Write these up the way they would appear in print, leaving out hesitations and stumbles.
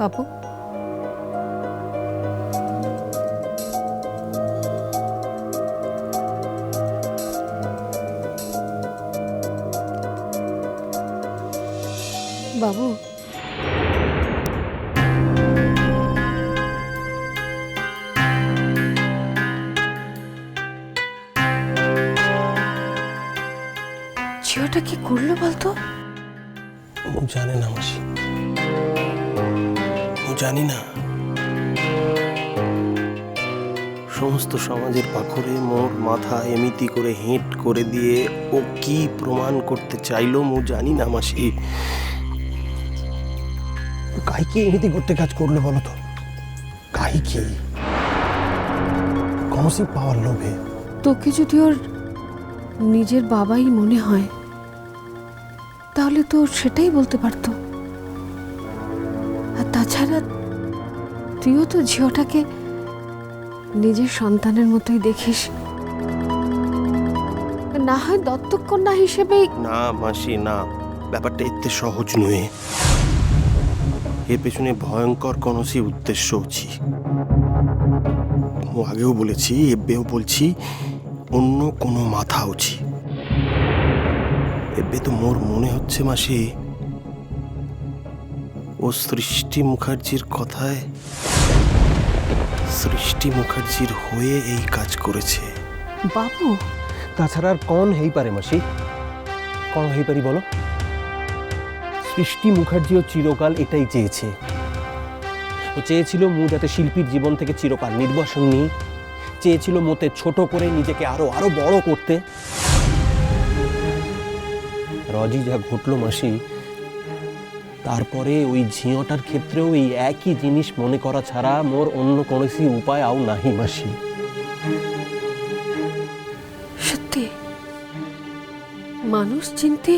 বাবু, বাবু, ঝিওটা কি করলো বলতো? ও জানে না মাসি, ও জানি না। সমস্ত সমাজের পাখরে মোর মাথা এমিতি করে হেঁট করে দিয়ে ও কি প্রমাণ করতে চাইলো মো জানি না মাসি। কাইকে এমিতি করতে কাজ করলো বলো তো? কাইকে কনসি পাওয়ার লোভে? তোকে যদি ওর নিজের বাবাই মনে হয় তাহলে তো সেটাই বলতে পারতো। আর তাছাড়া তুইও তো ঝিওটাকে নিজের সন্তানের মতোই দেখিস, না হয় দত্তক কন্যা হিসেবেই। না মাসি না, ব্যাপারটা এতে সহজ নয়। এর পেছনে ভয়ঙ্কর কনসি উদ্দেশ্য আছে। ও আগেও বলেছি, এবেও বলছি, অন্য কোনো মাথা আছে। এবে তো মোর মনে হচ্ছে মাসি, ও সৃষ্টি মুখার্জির কথায়, সৃষ্টি মুখার্জির হয়ে এই কাজ করেছে। বাবু, তাছাড়া আর কন হেই পারে মাসি? কন হেই পারি বলো? সৃষ্টি মুখার্জিও চিরকাল এটাই চেয়েছে। ও চেয়েছিল মু যাতে শিল্পীর জীবন থেকে চিরকাল নির্বাসন নিই, চেয়েছিল মতে ছোট করে নিজেকে আরো আরো বড় করতে। রজি যা ঘটলো মাসি, তারপরে ওই ঝিঁয়টার ক্ষেত্রেও এই একই জিনিস মনে করা ছাড়া মোর অন্য কোনসি উপায় আও নাহি মাসি। সত্যি মানুষ চিনতে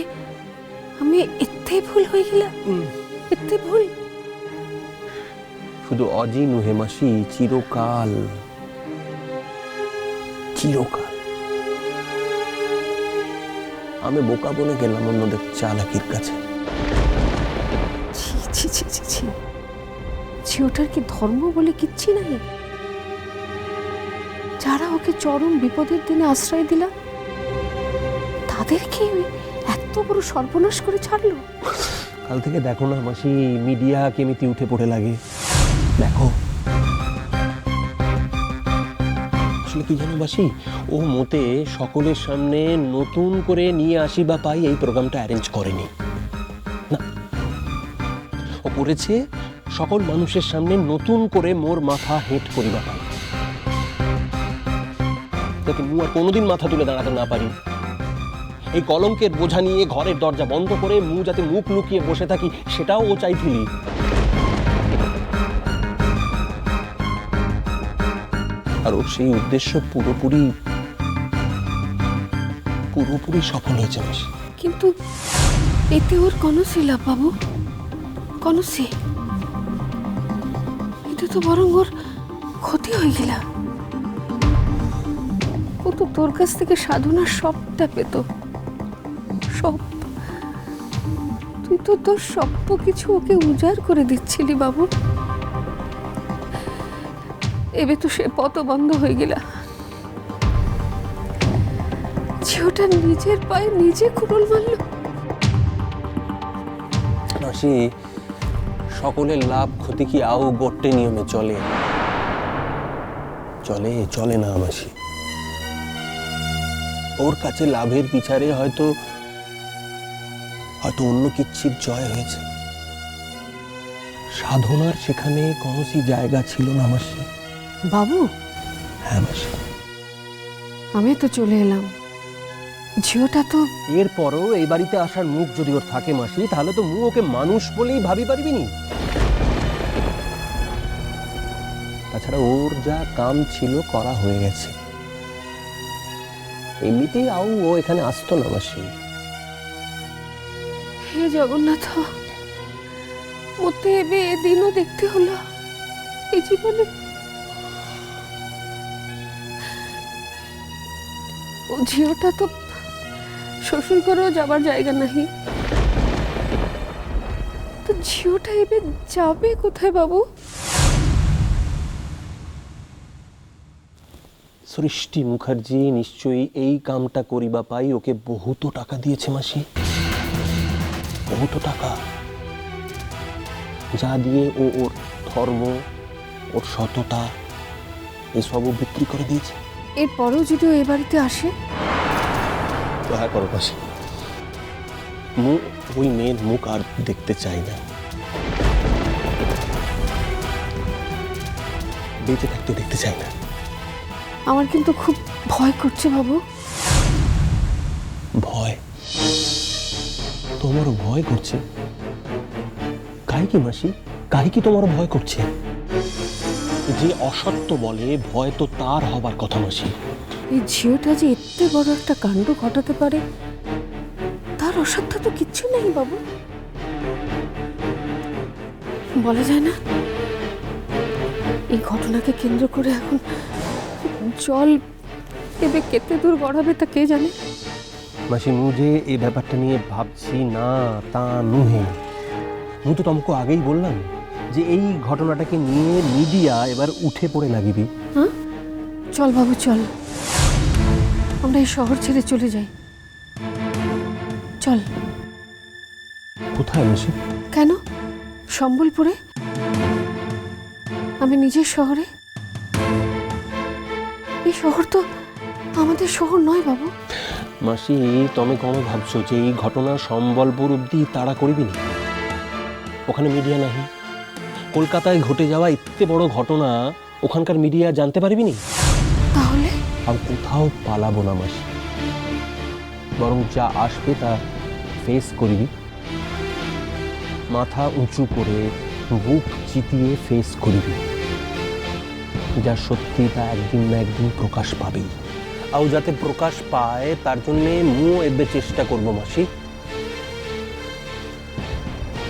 আমি এতে ভুল হয়ে গেলাম, এতে ভুল। শুধু অজি নুহে মাসি, চিরকাল চিরকাল আমি বোকা বলে গেলাম অন্যদের চালাকির কাছে। ছি ছি ছি ছি ছি, ঝিওটার কি ধর্ম বলে কিচ্ছি নাই? যারা ওকে চরম বিপদের দিনে আশ্রয় দিলা তাদেরকে এত বড় সর্বনাশ করে ছাড়লো। কাল থেকে দেখো না মাসি, মিডিয়া কেমিতি উঠে পড়ে লাগে। দেখো আসলে কি জানো মাসি, ও মতে সকলের সামনে নতুন করে নিয়ে আসি বা পাই এই প্রোগ্রামটা অ্যারেঞ্জ করেনি। না, ও করেছে সকল মানুষের সামনে নতুন করে মোর মাথা হেঁট করিবা পাই, যাতে মু আর কোনোদিন মাথা তুলে দাঁড়াতে না পারি। এই কলঙ্কের বোঝা নিয়ে ঘরের দরজা বন্ধ করে মু যাতে মুখ লুকিয়ে বসে থাকি, সেটাও ও চাইছিলি। আর ওর সেই উদ্দেশ্য পুরোপুরি সফল হয়েছে মাসি। কিন্তু এতে ওর কনসি লাভ বাবু, কনসি? এটা তো বরং ওর ক্ষতি হয়ে গেল। ও তো তোর কাছ থেকে সাধনার সবটা পেত, সব। তুই তো তোর সব কিছু ওকে উজাড় করে দিচ্ছিলি বাবু। এবে তো সে পথ বন্ধ হয়ে গেল। ঝিওটা নিজের পায়ে নিজে কুড়ুল মারল। মাসি, সকলের লাভ ক্ষতি কি আও গট্টে নিয়মে চলে? চলে চলে না মাসি। ওর কাছে লাভের বিচারে হয়তো অন্য কিচ্ছির জয় হয়েছে। সাধনার সেখানে কোনসি জায়গা ছিল না মাসি। বাবু, হ্যাঁ মাসি, আমি তো চলে এলাম। ঝিওটা তো এরপরও এই বাড়িতে আসার মুখ যদি ওর থাকে মাসি, তাহলে তো মু ওকে মানুষ বলেই ভাবি পারবিনি। তাছাড়া ওর যা কাম ছিল করা হয়ে গেছে, এমনিতেই আও ও এখানে আসতো না মাসি। হে জগন্নাথ, মতে এবে এদিনও দেখতে হলো এই জীবনে। ও ঝিওটা তো শ্বশুর ঘরেও যাবার জায়গা নাহি, তো ঝিওটা এবার যাবে কোথায় বাবু? সৃষ্টি মুখার্জি নিশ্চয়ই এই কামটা করিবা পাই ওকে বহুত টাকা দিয়েছে মাসি, বহুত টাকা, যা দিয়ে ও ওর ধর্ম, ওর সততা এসবও বিক্রি করে দিয়েছে। এরপরেও যদি ও এ বাড়িতে আসে? দয়া করো মাসি, ওই মেয়ের মুখ আর দেখতে চাই না, বেঁচে থাকতে দেখতে চাই না। আমার কিন্তু খুব ভয় করছে বাবু। ভয়? তোমারও ভয় করছে? কাই কি মাসি, কাই কি তোমারও ভয় করছে? যে অসত্য বলে ভয় তো তার হবার কথা মাসি। এই ঝিওটা যে এত বড় একটা কাণ্ড ঘটাতে পারে তার অসত্য তো কিচ্ছু নেই বাবু। বলা যায় না এই ঘটনাকে কেন্দ্র করে এখন জল এবে কেতে দূর গড়াবে তা কে জানে। মাসি মু যে এই ব্যাপারটা নিয়ে ভাবছি না তা নুহে, মু তো তোমাকে আগেই বললাম যে এই ঘটনাটাকে নিয়ে মিডিয়া এবার উঠে পড়ে লাগিবি। হ্যাঁ চল বাবু চল, আমরা এই শহর ছেড়ে চলে যাই। চল। কোথায় মাসি? কেন সম্বলপুরে? আমি নিজের শহরে। এই শহর তো আমাদের শহর নয় বাবু। মাসি তুমি কোনো ভাবছো যে এই ঘটনা সম্বলপুর অব্দি তাড়া করিবি না? ওখানে মিডিয়া নাহি, কলকাতায় ঘটে যাওয়া এত বড় ঘটনা ওখানকার মিডিয়া জানতে পারবি নি। তাহলে আর কোথাও পালাবো না মাসি, বরং যা আসবে তা ফেস করবি, মাথা উঁচু করে বুক চিতিয়ে ফেস করবি। যা সত্যি তা একদিন না একদিন প্রকাশ পাবেই, আর যাতে প্রকাশ পায় তার জন্যে মু এবে চেষ্টা করবো মাসি।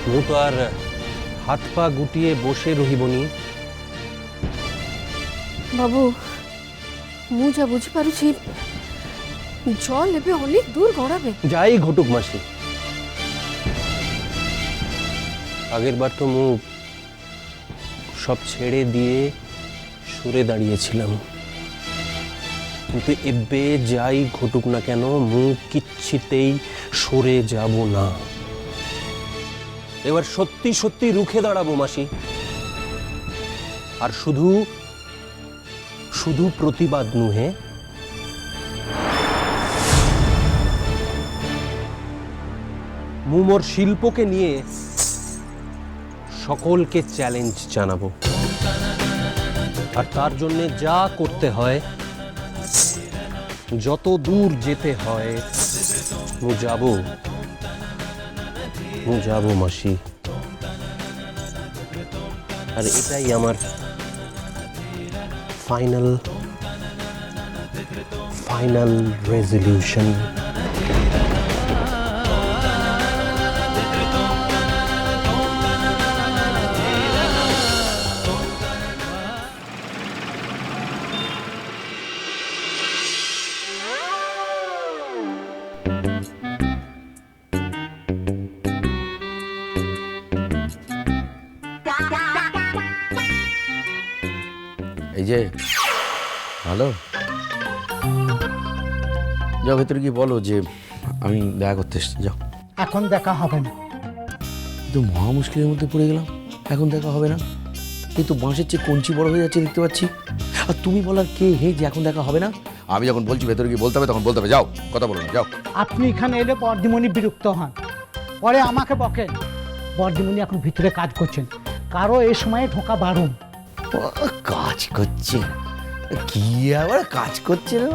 মু তো আর হাত পা গুটিয়ে বসে রহিবনি। বাবু মু যা বুঝি পারুছি জল এবে অনেক দূর গড়াবে। যাই ঘটুক মাসি, আগের বার তো মু সব ছেড়ে দিয়ে সরে দাঁড়িয়েছিলাম, কিন্তু এবে যাই ঘটুক না কেন মু কিচ্ছিতেই সরে যাব না। এবার সত্যি সত্যি রুখে দাঁড়াবো মাসি, আর শুধু শুধু প্রতিবাদ নুহে, মু মোর শিল্পকে নিয়ে সকলকে চ্যালেঞ্জ জানাবো, আর তার জন্য যা করতে হয়, যত দূর যেতে হয় মু যাব মাসি। আর এটাই আমার ফাইনাল রেজলিউশন। এই যে ভালো, যাও ভেতরে গিয়ে বলো যে আমি দেখা করতে এসেছি। যাও। এখন দেখা হবে না। কিন্তু মহা মুশকিলের মধ্যে পড়ে গেলাম, এখন দেখা হবে না। এই তো বাঁশের চেয়ে কঞ্চি বড় হয়ে যাচ্ছে দেখতে পাচ্ছি, আর তুমি বলার কে হে যে এখন দেখা হবে না? আমি যখন বলছি ভেতরে গিয়ে বলতে হবে তখন বলতে হবে। যাও, কথা বলো না, যাও। আপনি এখানে এলে বর্দিমণি বিরক্ত হন, পরে আমাকে বকেন। বর্দিমণি এখন ভিতরে কাজ করছেন, কারো এই সময়ে ঢোকা বারণ। কাজ করছে? কি আবার কাজ করছে রে?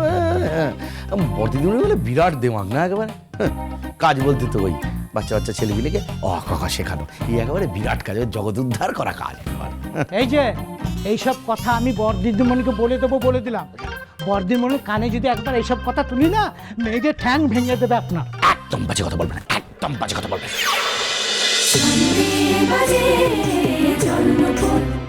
বর্দিদিমণি বলে বিরাট দেমাগ না একেবারে। কাজ বলতে তো ওই বাচ্চা বাচ্চা ছেলেগুলিকে অ শেখানো, এই একেবারে বিরাট কাজ, জগৎ উদ্ধার করা কাজ। এই যে এইসব কথা আমি বর্দিমণিকে বলে দেবো, বলে দিলাম। বর্দিমণির কানে যদি একবার এইসব কথা তুলি না, মেয়েদের ঠ্যাং ভেঙে দেবে আপনার। একদম বাজে কথা বলবেন, একদম বাজে কথা বলবেন। বাজে জন্মপথ